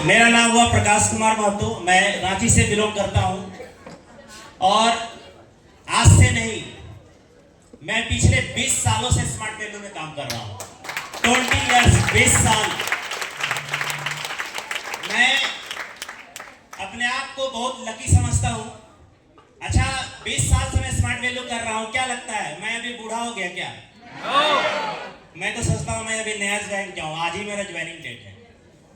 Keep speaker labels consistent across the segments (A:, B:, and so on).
A: मेरा नाम हुआ प्रकाश कुमार महतो। मैं रांची से बिलोंग करता हूं और आज से नहीं, मैं पिछले 20 सालों से स्मार्ट वैल्यू में काम कर रहा हूं। 20 इयर्स, 20 साल। मैं अपने आप को बहुत लकी समझता हूं। अच्छा, 20 साल से मैं स्मार्ट वैल्यू कर रहा हूं। क्या लगता है मैं अभी बूढ़ा हो गया क्या? मैं तो सोचता हूं मैं अभी नया ज्वाइन किया हूं, आज ही मेरा ज्वाइनिंग डेट है।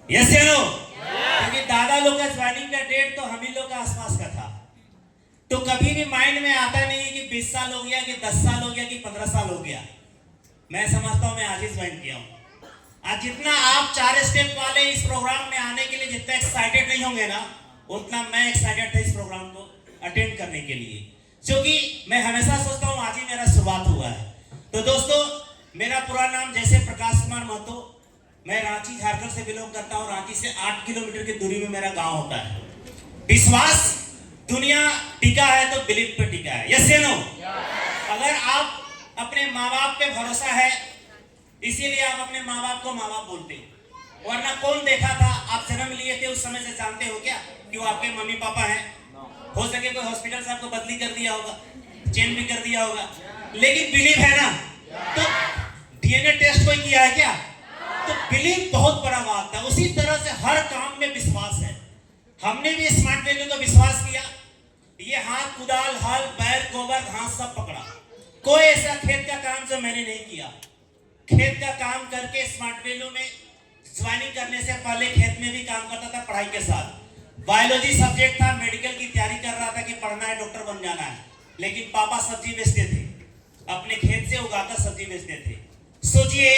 A: यस या नो? क्योंकि दादा लोग का ज्वाइनिंग का डेट तो हम ही लोग का आसपास का था। तो कभी भी माइंड में आता नहीं कि 20 साल हो गया, कि 10 साल हो गया, कि 15 साल हो गया। मैं समझता हूं मैं आज ही ज्वाइन किया हूं। आज जितना आप 4 स्टेप वाले इस प्रोग्राम में आने के लिए जितना एक्साइटेड नहीं होंगे ना, उतना मैं एक्साइटेड था इस प्रोग्राम को अटेंड करने के लिए, क्योंकि मैं हमेशा सोचता हूं आज ही मेरा शुरुआत हुआ है। तो दोस्तों, मेरा पूरा नाम जैसे प्रकाश कुमार महतो, मैं रांची झारखंड से बिलोंग करता हूं। रांची से 8 किलोमीटर की दूरी में मेरा गांव होता है। विश्वास दुनिया टिका है तो बिलीव पे टिका है। यस या नो? अगर आप अपने माँ बाप पे भरोसा है, इसीलिए आप अपने माँ बाप को माँ बाप बोलते हो। वरना कौन देखा था, आप जन्म लिए थे उस समय से जानते हो क्या कि वो आपके मम्मी पापा हैं? हो सके कोई हॉस्पिटल से आपको बदली कर दिया होगा, चेंज भी कर दिया होगा, लेकिन बिलीव है ना? तो डीएनए टेस्ट कोई किया है क्या? तो बिलीव बहुत बड़ा बात है। उसी तरह से हर काम में विश्वास है। हमने भी स्मार्ट वैल्यू का विश्वास किया। ये हाथ, कुदाल, हल, बैल, गोबर, घास सब पकड़ा। कोई ऐसा खेत का काम जो मैंने नहीं किया। खेत का काम करके स्मार्ट वैल्यू में ज्वाइनिंग करने से पहले खेत में भी काम करता था पढ़ाई के साथ। बायोलॉजी सब्जेक्ट था, मेडिकल की तैयारी कर रहा था कि पढ़ना है, डॉक्टर बन जाना है। लेकिन पापा सब्जी बेचते थे, अपने खेत से उगाकर सब्जी बेचते थे। सोचिए,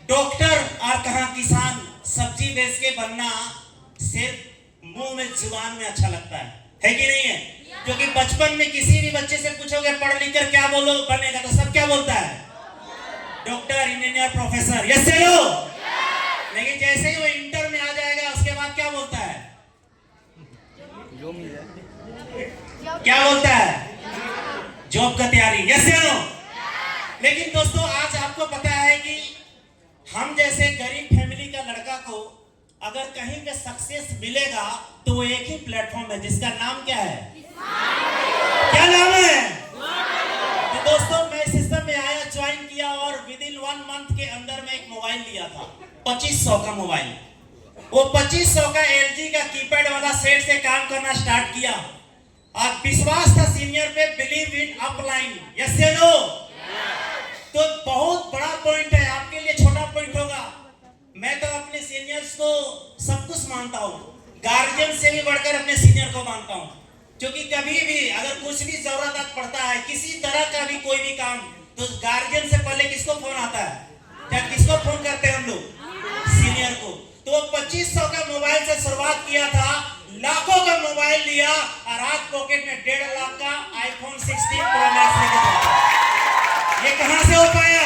A: डॉक्टर और कहां किसान, सब्जी बेच के बनना सिर्फ मुंह में जुबान में अच्छा लगता है कि नहीं है? क्योंकि बचपन में किसी भी बच्चे से पूछोगे पढ़ लिख कर क्या बोलो बनेगा, तो सब क्या बोलता है? Doctor, engineer, professor. यस या नो? लेकिन जैसे ही वो इंटर में आ जाएगा उसके बाद क्या बोलता है? क्या बोलता है? जॉब का तैयारी। यस या नो? लेकिन दोस्तों, आज आपको पता है कि हम जैसे गरीब फैमिली का लड़का को अगर कहीं पे सक्सेस मिलेगा तो वो एक ही प्लेटफॉर्म है जिसका नाम क्या है? क्या नाम है? तो दोस्तों, मैं सिस्टम में आया, ज्वाइन किया और विद इन 1 मंथ के अंदर में एक मोबाइल लिया था, 2500 का मोबाइल। वो 2500 का LG का कीपैड वाला सेट से काम करना स्टार्ट किया और विश्वास था सीनियर पे, बिलीव इन अपलाइन। यस या नो? तो बहुत बड़ा पॉइंट है, आपके लिए छोटा पॉइंट होगा। मैं तो अपने सीनियर्स को सब कुछ मानता हूँ, गार्जियन से भी बढ़कर अपने सीनियर को मानता हूँ। क्योंकि कभी भी अगर कुछ भी जरूरत पड़ता है, किसी तरह का भी कोई भी काम, तो गार्जियन से पहले किसको फोन आता है? क्या किसको फोन करते हैं हम लोग? सीनियर को। तो 2500 का मोबाइल से शुरुआत किया था, लाखों का मोबाइल लिया और आज पॉकेट में 1.5 लाख का iPhone 16 Pro Max लेकर। ये कहां से हो पाया?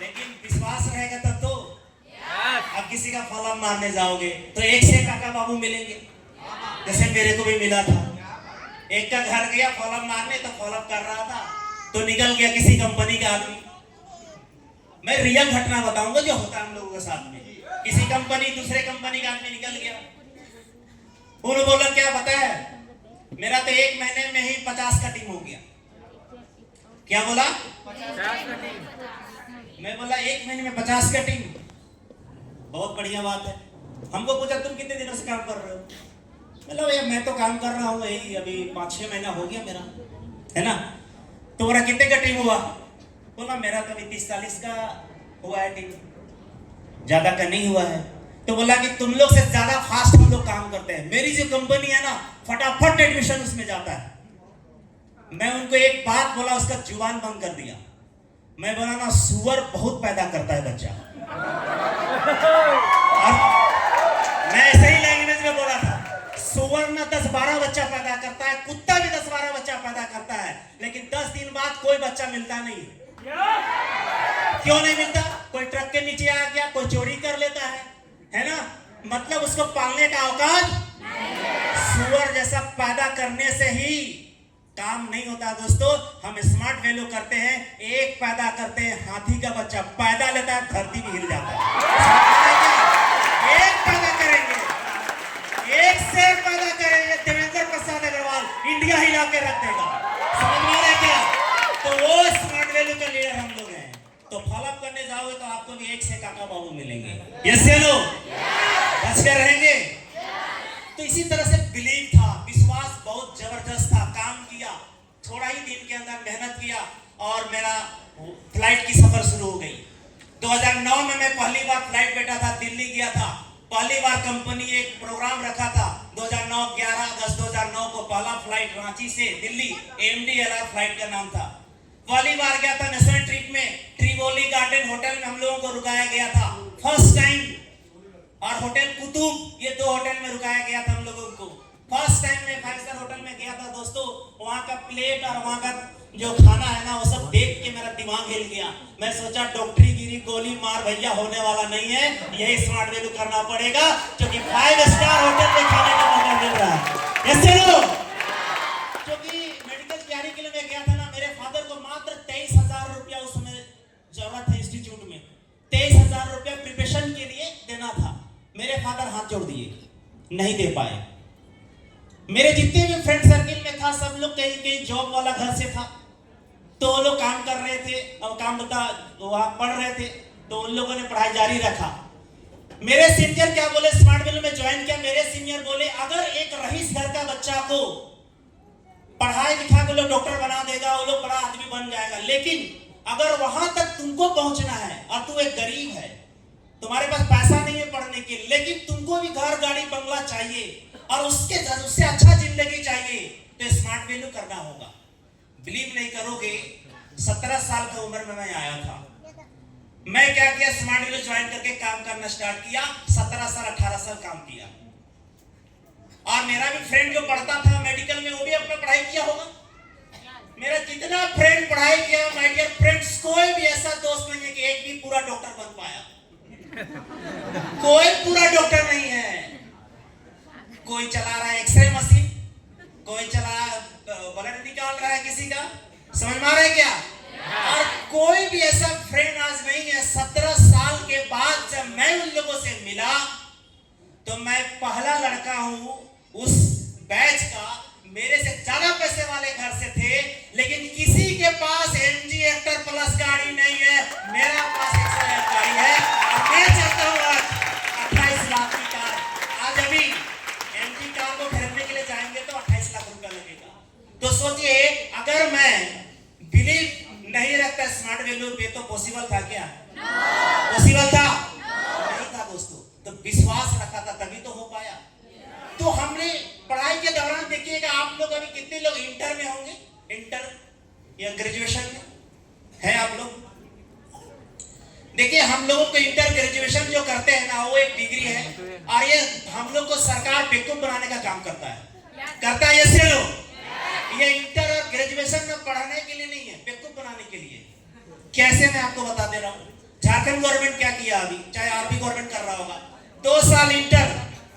A: लेकिन विश्वास रहेगा तब तो। अब किसी का फॉलोअप मारने जाओगे तो एक से काका बाबू मिलेंगे, जैसे मेरे को भी मिला था। एक का घर गया फॉलोअप मारने, तो फॉलोअप कर रहा था तो निकल गया किसी कंपनी का आदमी। मैं रियल घटना बताऊंगा जो होता है हम लोगों के साथ में। किसी कंपनी, दूसरे कंपनी का आदमी निकल गया। उन्होंने बोला क्या पता है, मेरा तो 1 महीने में ही 50 कटिंग हो गया। क्या बोला? 50 कटिंग। मैं बोला 1 महीने में 50 कटिंग, बहुत बढ़िया बात है। हमको पूछा तुम कितने दिनों से काम कर रहे हो? मतलब भैया मैं तो काम कर रहा हूँ यही अभी 5-6 महीना हो गया मेरा, है ना? तो मेरा कितने कटिंग हुआ? बोला मेरा तो अभी 30-40 का हुआ है टीम, ज्यादा का नहीं हुआ है। तो बोला कि तुम लोग से ज्यादा फास्ट हम लोग काम करते हैं। मेरी जो कंपनी है ना, फटाफट एडमिशन उसमें जाता है। मैं उनको एक बात बोला, उसका जुबान बंद कर दिया। मैं बोला ना, सुअर बहुत पैदा करता है बच्चा। मैं ऐसे ही लैंग्वेज में बोला था, सुअर ना 10-12 बच्चा पैदा करता है, कुत्ता भी 10-12 बच्चा पैदा करता है, लेकिन 10 दिन बाद कोई बच्चा मिलता नहीं। क्यों नहीं मिलता? कोई ट्रक के नीचे आ गया, कोई चोरी कर लेता है ना? मतलब उसको पालने का औकात। सुअर जैसा पैदा करने से ही काम नहीं होता दोस्तों। हम स्मार्ट वैल्यू करते हैं, एक पैदा करते हैं, हाथी का बच्चा पैदा लेता है, धरती भी हिल जाता है। काका बाबू मिलेंगे। यस या नो? बच कर रहेंगे। तो इसी तरह से बिलीव था, विश्वास बहुत जबरदस्त था। काम किया, थोड़ा ही दिन के अंदर मेहनत किया और मेरा फ्लाइट की सफर शुरू हो गई। 2009 में मैं पहली बार फ्लाइट बैठा था, दिल्ली गया था। पहली बार कंपनी एक प्रोग्राम रखा था 2009 11 अगस्त 2009 को पहला फ्लाइट रांची से दिल्ली AMD-LR फ्लाइट का नाम था। पहली बार गया था नेशनल ट्रिप में, ट्रिवोली गार्डन होटल में हम लोगों को रुकाया गया था फर्स्ट टाइम, और होटल कुतुब, ये 2 होटल में रुकाया गया था हम लोगों को। फर्स्ट टाइम मैं 5 स्टार होटल में गया था दोस्तों। वहाँ का प्लेट और वहाँ का जो खाना है ना, वो सब देख के मेरा दिमाग हिल गया। मैं सोचा डॉक्टरी गिरी गोली मार भैया होने वाला नहीं है, यही स्मार्ट वैल्यू करना पड़ेगा, क्योंकि 5 स्टार होटल में खाने का मौका मिल रहा है। ऐसे लोग क्योंकि मेडिकल तैयारी के लिए मैं गया था ना, मेरे फादर को मात्र 23,000 रुपया उस समय जरूरत है इंस्टीट्यूट में। 23,000 रुपया प्रिपरेशन के लिए देना था। मेरे फादर हाथ जोड़ दिए, नहीं दे पाए। मेरे जितने भी फ्रेंड सर्किल में था, सब लोग कहीं कहीं जॉब वाला घर से था, तो वो लोग काम कर रहे थे और काम बता वहां पढ़ रहे थे, तो उन लोगों ने पढ़ाई जारी रखा। मेरे सीनियर क्या बोले, स्मार्ट वैल्यू में ज्वाइन किया। मेरे सीनियर बोले अगर एक रईस घर का बच्चा को पढ़ाई लिखा के लोग डॉक्टर बना देगा, वो लोग बड़ा आदमी बन जाएगा, लेकिन अगर वहां तक तुमको पहुंचना है और तू एक गरीब है, तुम्हारे पास पैसा नहीं है पढ़ने के लिए, लेकिन तुमको भी घर गाड़ी बंगला चाहिए और उससे अच्छा जिंदगी चाहिए, तो स्मार्ट वैल्यू करना होगा। बिलीव नहीं करोगे, 17 साल की उम्र में मैं आया था। मैं क्या किया, स्मार्ट वैल्यू ज्वाइन करके काम करना स्टार्ट किया। 17 साल 18 साल काम किया। और मेरा भी फ्रेंड जो पढ़ता था मेडिकल में, वो भी अपना पढ़ाई किया होगा। मेरा जितना फ्रेंड पढ़ाई किया, माय डियर फ्रेंड्स, कोई भी ऐसा दोस्त नहीं है कि एक भी पूरा डॉक्टर बन पाया। कोई पूरा डॉक्टर नहीं है। कोई चला रहा है एक्सरे मशीन, कोई चला ब्लड निकाल रहा है किसी का, समझ में आ रहा है क्या? और कोई भी ऐसा फ्रेंड आज नहीं है। 17 साल के बाद जब मैं उन लोगों से मिला, तो मैं पहला लड़का हूं उस बैच का। मेरे से ज्यादा पैसे वाले घर से थे, लेकिन किसी के पास MG हेक्टर प्लस गाड़ी नहीं है। मेरा पास 101 गाड़ी है और मैं चाहता हूं आज 28 लाख की कार। आज अभी MG कार को खरीदने के लिए जाएंगे तो 28 लाख रुपया लगेगा। तो सोचिए, अगर मैं बिलीव नहीं रखता स्मार्ट वैल्यू पे, तो पॉसिबल था क्या? पॉसिबल था? नहीं था दोस्तों। तो विश्वास रखा था, तभी तो हो पाया। तो हमने पढ़ाई के दौरान देखिएगा, आप लोग अभी कितने लोग इंटर में होंगे, इंटर या ग्रेजुएशन में है आप लोग? देखिए, हम लोगों को इंटर ग्रेजुएशन जो करते हैं ना, वो एक डिग्री है, और ये हम लोग को सरकार बेवकूफ बनाने का काम करता है ये से लोग। ये इंटर और ग्रेजुएशन में पढ़ाने के लिए नहीं है, बेवकूफ बनाने के लिए। कैसे, मैं आपको बता दे रहा हूँ। झारखंड गवर्नमेंट क्या किया अभी, चाहे आरपी गवर्नमेंट कर रहा होगा, 2 साल इंटर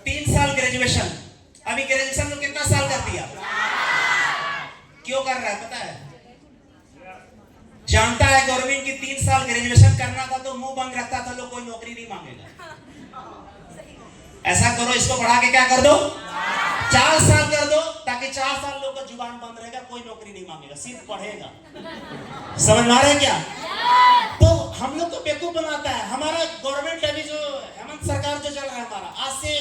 A: 3 साल ग्रेजुएशन। अभी ग्रेजुएशन को कितना साल कर दिया? क्यों कर रहा है पता है? जानता है गवर्नमेंट की 3 साल ग्रेजुएशन करना था तो मुंह बंद रखता था, लोग कोई नौकरी नहीं मांगेगा। ऐसा करो, इसको बढ़ा के क्या कर दो, 4 साल कर दो, ताकि 4 साल लोग का जुबान बंद रहेगा, कोई नौकरी नहीं मांगेगा, सिर्फ पढ़ेगा। समझ में आ रहा है क्या? तो हम लोग को बेवकूफ बनाता है हमारा गवर्नमेंट। अभी जो हेमंत सरकार जो चल रहा है हमारा, आज से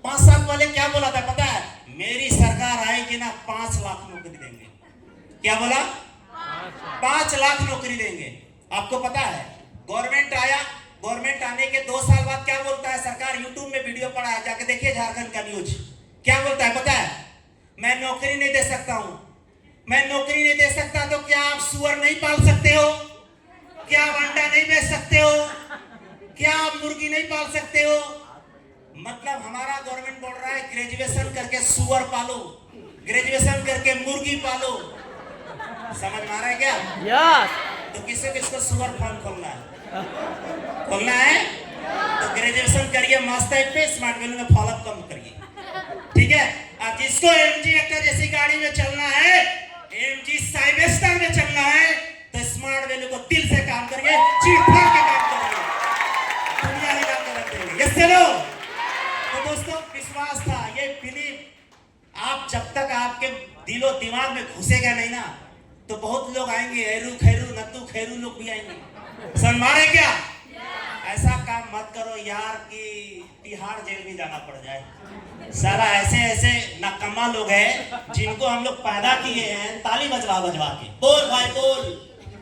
A: 5 साल पहले क्या बोला था पता है? मेरी सरकार आएगी ना 5 लाख नौकरी देंगे। क्या बोला? 5 लाख नौकरी देंगे। आपको पता है गवर्नमेंट आया, गवर्नमेंट आने के 2 साल बाद क्या बोलता है सरकार? यूट्यूब में वीडियो पड़ा है, जाके देखिए झारखंड का न्यूज। क्या बोलता है पता है? मैं नौकरी नहीं दे सकता हूं। मैं नौकरी नहीं दे सकता तो क्या आप सुअर नहीं पाल सकते हो? क्या आप अंडा नहीं बेच सकते हो? क्या आप मुर्गी नहीं पाल सकते हो? मतलब हमारा गवर्नमेंट बोल रहा है ग्रेजुएशन करके सुअर पालो, ग्रेजुएशन करके मुर्गी पालो। समझ में आ रहा है क्या?
B: यस।
A: तो किसको सुअर फार्म खोलना है? खोलना है तो ग्रेजुएशन करिए मस्त टाइप पे, स्मार्ट वैल्यू में फॉलोअप कम करिए, ठीक है? और जिसको MG हेक्टर जैसी गाड़ी में चलना है, MG साइबेस्टर में चलना है, तो स्मार्ट वैल्यू को दिल से काम करिए, चीर-फाड़ के काम करिए, दुनिया हिला कर रख देंगे। यस चलो। तो दोस्तों, विश्वास था, ये बिलीव आप जब तक आपके दिलो दिमाग में घुसेगा नहीं ना, तो बहुत लोग आएंगे, हेरू खैरू नत्तू खैरू लोग भी आएंगे। समझ में आ रहा है क्या? ऐसा काम मत करो यार कि तिहाड़ जेल में जाना पड़ जाए। सारा ऐसे ऐसे नाकम्मा लोग हैं जिनको हम लोग पैदा किए हैं ताली बजवा बजवा के। बोल भाई बोल,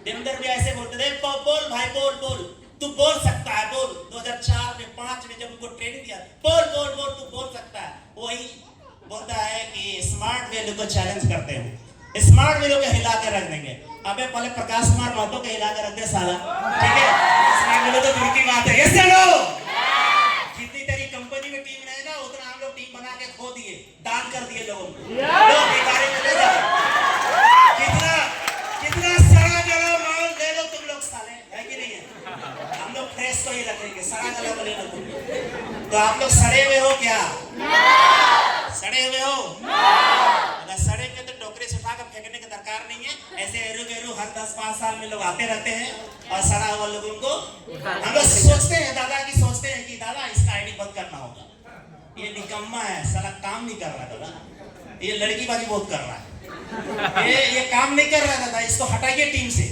A: देवेंद्र भी ऐसे बोलते थे, बोल भाई बोल बोल, तू बोल सकता है बोल। 2004 में 5 में जब उनको ट्रेनिंग दिया, बोल बोल बोल तू बोल सकता है, वही बोलता है कि स्मार्ट वैल्यू को चैलेंज करते हैं, स्मार्ट वैल्यू को हिला के रख देंगे। अबे पहले प्रकाश कुमार महतो को हिला के रख दे साला, ठीक है? स्मार्ट वैल्यू तो दूर की बात है। यस नो, जितनी तेरी कंपनी में टीम रहे ना उतना हम लोग टीम बना के खो दिए, दान कर दिए लोगों को। लोग बेकारी में ले जाओ, कितना कितना सड़ा गला माल ले लो तुम लोग साले, है कि नहीं है? हम लोग फ्रेश को ही रखेंगे, सड़ा गला को ले लो तुम। तो आप लोग सड़े हुए हो क्या? सड़े हुए हो? अगर सड़ेंगे तो टोकरे से उठाकर फेंकने की दरकार नहीं है। ऐसे एरू गेरू हर 10-5 साल में लोग आते रहते हैं और सड़ा हुआ लोगों को हम लोग सोचते हैं, दादा की सोचते हैं कि दादा इसका आईडी बंद करना होगा, ये निकम्मा है साला, काम नहीं कर रहा दादा, ये लड़कीबाजी बहुत कर रहा है, ये काम नहीं कर रहा दादा, इसको हटाइए टीम से।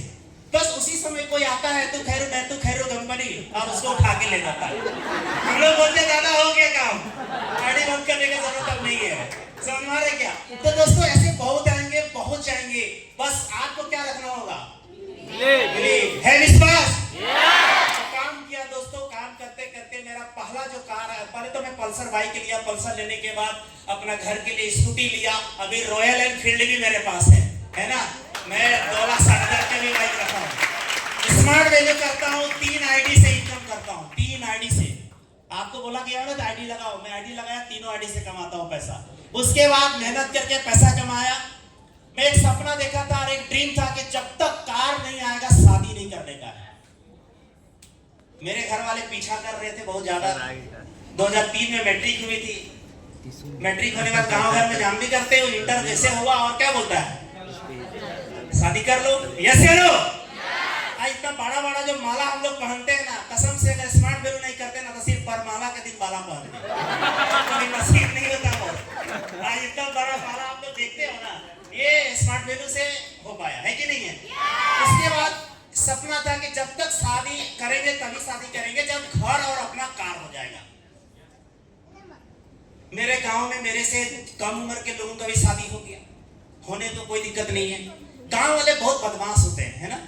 A: बस उसी समय कोई आता है तू खैरू मैं तू खैरू कंपनी और उसको उठा के ले जाता है। हम लोग बोलते दादा हो गया काम, आईडी बंद करने की जरूरत अब नहीं है, समझ में आ रहा है क्या? तो दोस्तों ऐसे बहुत आएंगे, बहुत जाएंगे, बस आपको क्या रखना होगा? है विश्वास। तो काम किया दोस्तों, काम करते करते मेरा पहला जो कार है, पहले तो मैं पल्सर बाइक लिया, पल्सर लेने के बाद अपना घर के लिए स्कूटी लिया, अभी रॉयल एनफील्ड भी मेरे पास है ना? मैं 2,60,000 के भी बाइक रखा हूँ। स्मार्ट वैल्यू करता हूँ, 3 आईडी से इनकम करता हूँ, 3 आईडी से। आपको बोला कि यार आईडी लगाओ, मैं आईडी लगाया, तीनों आईडी से कमाता हूँ पैसा। उसके बाद मेहनत करके पैसा कमाया। मैं एक सपना देखा था और एक ड्रीम था कि जब तक कार नहीं आएगा शादी नहीं करने का है। मेरे घर वाले पीछा कर रहे थे बहुत ज्यादा। 2003 में मैट्रिक हुई थी, मैट्रिक होने के बाद गांव घर में जान भी करते हो, इंटर जैसे हुआ और क्या बोलता है शादी कर लो। यस या नो? इतना बड़ा बड़ा जो माला हम लोग पहनते हैं ना, कसम से अगर स्मार्ट वैल्यू नहीं करते ना तो सिर्फ बरमाला के दिन माला पहनते कभी नसीब नहीं होता वो। इतना बड़ा माला आप लोग देखते हो ना, ये स्मार्ट वैल्यू से हो पाया है कि नहीं है? उसके बाद सपना था कि जब तक शादी करेंगे तभी शादी करेंगे जब घर और अपना कार हो जाएगा। मेरे गांव में मेरे से कम उम्र के लोगों का भी शादी हो गया, होने तो कोई दिक्कत नहीं है। गांव वाले बहुत बदमाश होते हैं, है ना?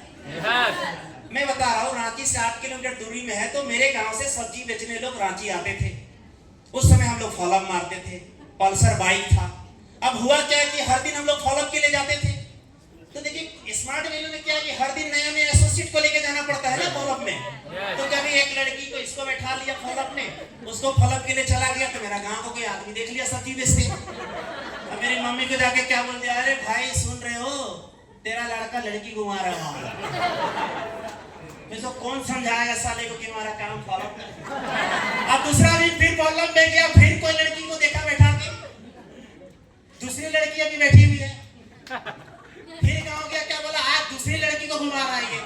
A: मैं बता रहा हूँ, रांची से 8 किलोमीटर दूरी में है, तो मेरे गांव से सब्जी बेचने लोग रांची आते थे। उस समय हम लोग फॉलोअप मारते थे, पल्सर बाइक था। अब हुआ क्या है कि हर दिन हम लोग फॉलोअप के लिए जाते थे। तो देखिए स्मार्ट वैल्यू में क्या है कि हर दिन नया नया एसोसिएट को लेके जाना पड़ता है ना फॉलोअप में। तो कभी एक लड़की को इसको बैठा लिया फॉलोअप में, उसको फॉलोअप के लिए चला गया, तो मेरा गाँव को कोई आदमी देख लिया सब्जी बेचते। अब मेरी मम्मी को जाके क्या बोल दिया, अरे भाई सुन रहे हो, तेरा लड़का लड़की घुमा रहा है। तो कौन समझाएगा साले को कि हमारा काम फॉलोअप। अब दूसरा दिन फिर फॉलोअप में गया, फिर कोई लड़की को देखा बैठा के, दूसरी लड़की अभी बैठी हुई है। फिर गाँव गया, क्या बोला, आज दूसरी लड़की को घुमा रहा है ये।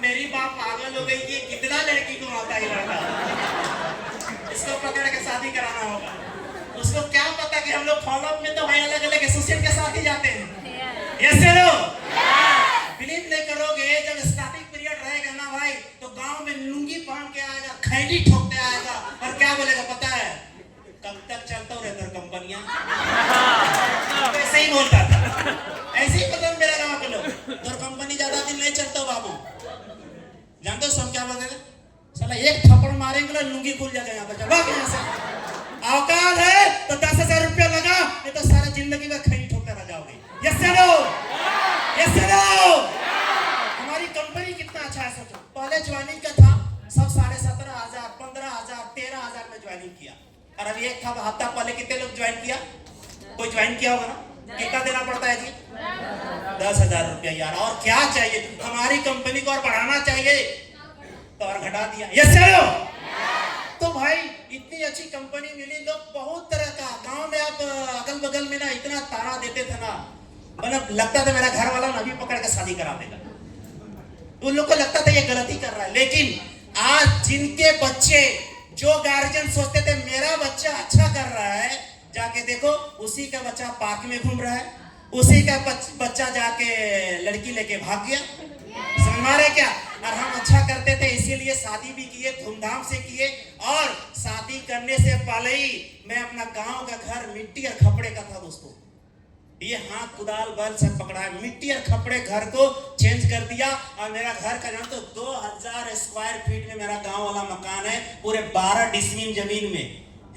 A: मेरी बाप पागल हो गई कि कितना लड़की को आता है लड़का, इसको पकड़ के शादी कराना होगा। उसको क्या पता कि हम लोग फॉलोअप में तो भाई अलग अलग एसोसिएट के साथ ही जाते हैं। यस या नो? बिलीव नहीं करोगे, जब स्टार्टिंग पीरियड रहेगा ना भाई, तो गांव में लुंगी पहन के आएगा, खैनी ठोकते आएगा और क्या बोलेगा पता है, कब तक चलता हो रहता कंपनियां। ऐसे ही बोलता था, ऐसे ही पता मेरा गांव के लोग, तो कंपनी ज्यादा दिन नहीं चलता बाबू। जानते हो सब क्या बोलते थे, साला एक थप्पड़ मारेंगे ना लुंगी खुल जाएगा यहाँ पर, चलो यहाँ से। औकात है तो 10,000 रुपया लगा, नहीं तो सारा जिंदगी में खैनी ठोकते रह जाओगे। यस या नो? यस या नो? हमारी कंपनी कितना अच्छा है सोचो। पहले ज्वाइनिंग का था, सब 17,500, 15,000, 13,000 में ज्वाइनिंग किया। और अभी एक हफ्ता पहले कितने लोग ज्वाइन किया? कोई ज्वाइन किया होगा ना? कितना देना पड़ता है जी? 10,000 रुपया यार, और क्या चाहिए? हमारी कंपनी को और बढ़ाना चाहिए तो और घटा दिया। यस या नो? तो भाई इतनी अच्छी कंपनी मिली, लोग बहुत तरह का, गांव में आप अगल बगल में ना इतना ताना देते थे ना, मतलब लगता था मेरा घर वाला ना अभी पकड़ के शादी करा देगा। उन लोग को लगता था ये गलती कर रहा है। लेकिन आज जिनके बच्चे, जो गार्जियन सोचते थे मेरा बच्चा अच्छा कर रहा है, जाके देखो उसी का बच्चा पार्क में घूम रहा है, उसी का बच्चा जाके लड़की लेके भाग गया। बीमार है क्या? और हम अच्छा करते थे, इसीलिए शादी भी किए, धूमधाम से किए। और शादी करने से पहले ही मैं अपना गांव का घर मिट्टी और खपड़े का था दोस्तों। ये हाथ कुदाल बल से पकड़ा है, मिट्टी और खपड़े घर को चेंज कर दिया। और मेरा घर का नाम तो 2000 स्क्वायर फीट में मेरा गांव वाला मकान है, पूरे 12 डिसमिल जमीन में,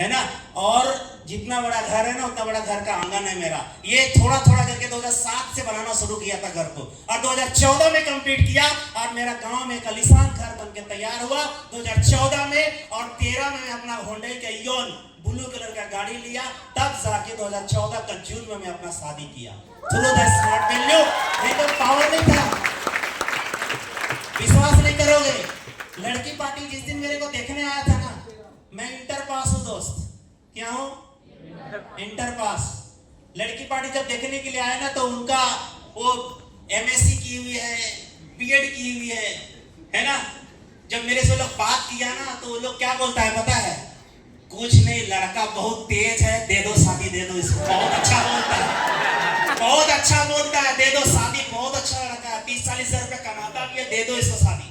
A: है ना। और जितना बड़ा घर है ना, उतना बड़ा घर का आंगन है मेरा। ये थोड़ा थोड़ा करके 2007 से बनाना शुरू किया था घर को, और 2014 में कंप्लीट किया। और मेरा गांव में एक आलीशान घर बनके तैयार हुआ 2014 में। और 13 में मैं अपना होंडा का इयोन ब्लू कलर का गाड़ी लिया। तब जाके 2014 का जून में मैं अपना शादी किया। Through the smart value. नहीं तो पावर नहीं था। विश्वास नहीं करोगे, लड़की पार्टी जिस दिन मेरे को देखने आया था ना, मैं इंटर पास हूँ दोस्त। क्या हूँ? Inter pass. लड़की पार्टी जब देखने के लिए आए ना, तो उनका वो एमएससी की हुई है, बीएड की हुई है ना। जब मेरे से लोग बात किया ना, तो वो लोग क्या बोलता है पता है? कुछ नहीं, लड़का बहुत तेज है, दे दो शादी, दे दो इसको। बहुत अच्छा बोलता है, बहुत अच्छा बोलता है, दे दो शादी। बहुत अच्छा लड़का है, 30-40 हजार रुपया कमाता भी है, दे दो इसको शादी।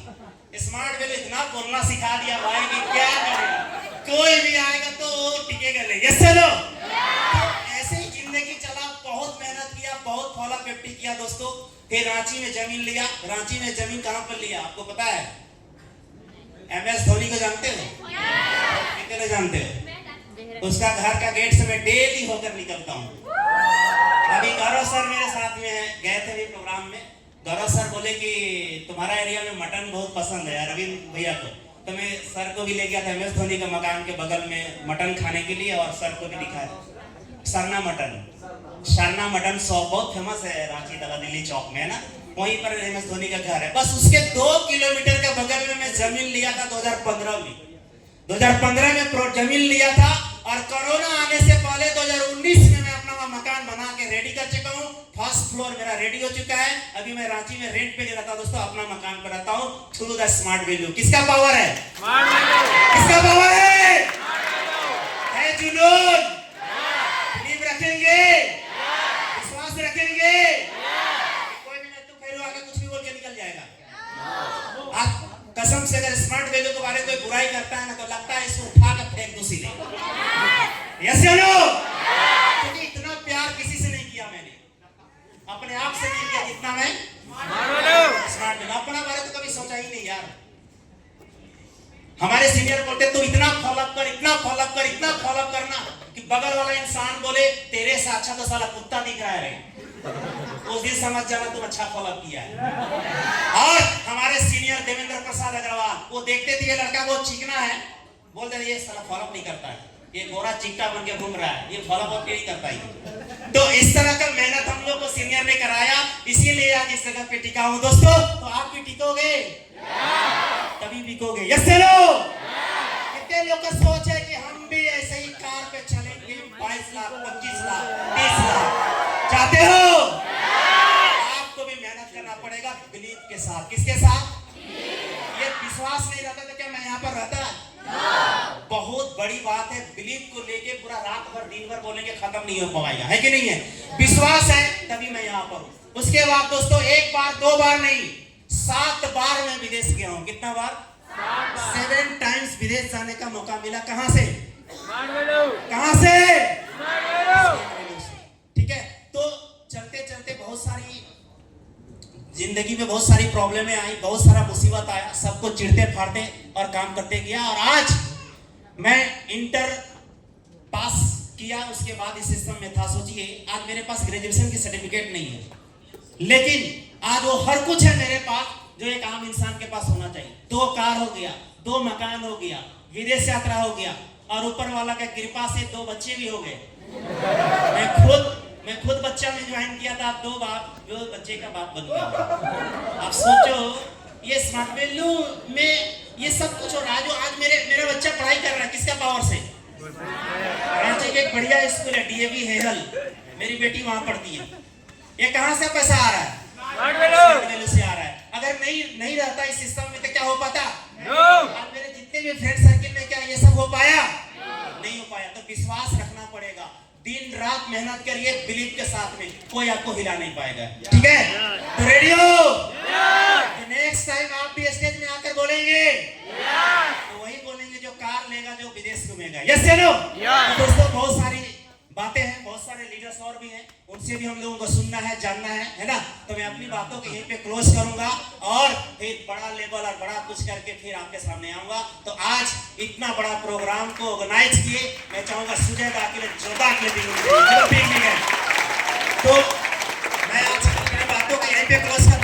A: स्मार्ट वैल्यू इतना बोलना सिखा दिया भाई कि क्या करेगा, कोई भी आएगा तो टिकेगा नहीं। यस लो। तो ऐसे ही जिंदगी चला, बहुत मेहनत किया, बहुत फॉलो फिफ्टी किया दोस्तों। फिर रांची में जमीन लिया। रांची में जमीन कहां पर लिया आपको पता है? एमएस धोनी को जानते हो? कितने जानते हो? उसका घर का गेट से मैं डेली होकर निकलता हूँ। अभी गौरव सर मेरे साथ में गए थे भी प्रोग्राम में। गौरव सर बोले कि तुम्हारा एरिया में मटन बहुत पसंद है अरविंद भैया को, तो मैं सर को भी ले गया था एमएस धोनी का मकान के बगल में मटन खाने के लिए। और सर को भी दिखाया सरना मटन शॉप, बहुत फेमस है रांची दला दिल्ली चौक में, है ना। वहीं पर एमएस धोनी का घर है। बस उसके 2 किलोमीटर के बगल में मैं जमीन लिया था 2015 में। 2015 में जमीन लिया था। और कोरोना आने से पहले 2019 में मैं अपना मकान बना के रेडी कर चुका हूँ। फर्स्ट फ्लोर मेरा रेडी हो चुका है। अभी मैं रांची में रेंट पे नहीं रहता दोस्तों, अपना मकान पर रहता हूँ। Through the smart value. किसका पावर है? किसका पावर है जुनून? बिलीव रखेंगे, विश्वास रखेंगे, कोई भी नहीं तो फेरू आके कुछ भी बोल के निकल जाएगा। आप कसम से अगर स्मार्ट वैल्यू के बारे में कोई बुराई करता है ना, तो लगता है इसको उठा कर फेंक दो सीधे। यस या नो? क्योंकि इतना प्यार किसी से नहीं किया मैंने, अपने आप से नहीं किया जितना मैं स्मार्ट वैल्यू। अपना बारे तो कभी सोचा ही नहीं यार। हमारे सीनियर बोलते तो इतना फॉलोअप कर, इतना फॉलोअप कर, इतना फॉलोअप करना कि बगल वाला इंसान बोले तेरे से अच्छा तो साला कुत्ता दिख रहा है, उस दिन समझ जाना तुम अच्छा फॉलोअप किया है। और हमारे सीनियर देवेंद्र प्रसाद अग्रवाल, वो देखते थे ये लड़का बहुत चिकना है, बोलते थे ये साला फॉलोअप नहीं करता है, ये गोरा चिकटा बन के घूम रहा है, ये फॉलोअप नहीं करता है। तो इस तरह का मेहनत हम लोग को सीनियर ने कराया, इसीलिए आज इस जगह पे टिका हूं दोस्तों। तो आप भी टिकोगे तभी बिकोगे। यस लो। कितने लोग का सोच है कि हम भी ऐसे ही कार पे चलेंगे 22 लाख 25 लाख 30 लाख चाहते हो? आपको भी मेहनत करना पड़ेगा बिलीव के साथ। किसके साथ? ये विश्वास नहीं रहता तो क्या मैं यहाँ पर रहता? बहुत बड़ी बात है। बिलीव को लेके पूरा रात भर दिन भर बोलेंगे खत्म नहीं हो पाएगा, है कि नहीं है? विश्वास है तभी मैं यहाँ पर हूँ। उसके बाद दोस्तों एक बार 2 बार नहीं 7 बार मैं विदेश गया हूँ। कितना बार? 7 टाइम्स विदेश जाने का मौका मिला। कहां से? कहां से? ठीक है। तो चलते चलते बहुत सारी जिंदगी में बहुत सारी प्रॉब्लमें आई, बहुत सारा मुसीबत आया, सबको चिढ़ते फाड़ते और काम करते गया। और आज मैं इंटर पास किया, उसके बाद इस सिस्टम में था। सोचिए आज मेरे पास ग्रेजुएशन की सर्टिफिकेट नहीं है, लेकिन आज वो हर कुछ है मेरे पास जो एक आम इंसान के पास होना चाहिए। 2 कार हो गया, 2 मकान हो गया, विदेश यात्रा हो गया, और ऊपर वाला की कृपा से 2 बच्चे भी हो गए। मैं खुद बच्चा में ज्वाइन किया था, 2 बाप जो बच्चे का बाप बन गया। आप सोचो ये स्मार्ट वैल्यू में ये सब कुछ हो रहा है। जो आज मेरा बच्चा पढ़ाई कर रहा है, किसका पावर से? रांची के एक बढ़िया स्कूल है डीएवी हेहल, मेरी बेटी वहां पढ़ती है। ये कहां से पैसा आ रहा है? स्मार्ट वैल्यू से आ रहा है। अगर नहीं रहता इस सिस्टम में तो क्या हो पाता? आज मेरे जितने भी फ्रेंड सर्किल में क्या ये सब हो पाया? नहीं हो पाया। तो विश्वास रखना पड़ेगा, दिन रात मेहनत करिए बिलीव के साथ में, कोई आपको हिला नहीं पाएगा। ठीक है? तो रेडी हो? नेक्स्ट मिलेगा। यस या नो? तो दोस्तों बहुत सारी बातें हैं, बहुत सारे लीडर्स और भी हैं, उनसे भी हम लोगों को सुनना है, जानना है ना? तो मैं अपनी बातों को यहीं पे क्लोज करूंगा और फिर बड़ा लेवल और बड़ा कुछ करके फिर आपके सामने आऊंगा। तो आज इतना बड़ा प्रोग्राम को ऑर्गेनाइज किए, मैं चाहूंगा सुजय दा के लिए जोरदार क्लैपिंग। तो मैं आज अपनी बातों को यहीं पे क्लोज कर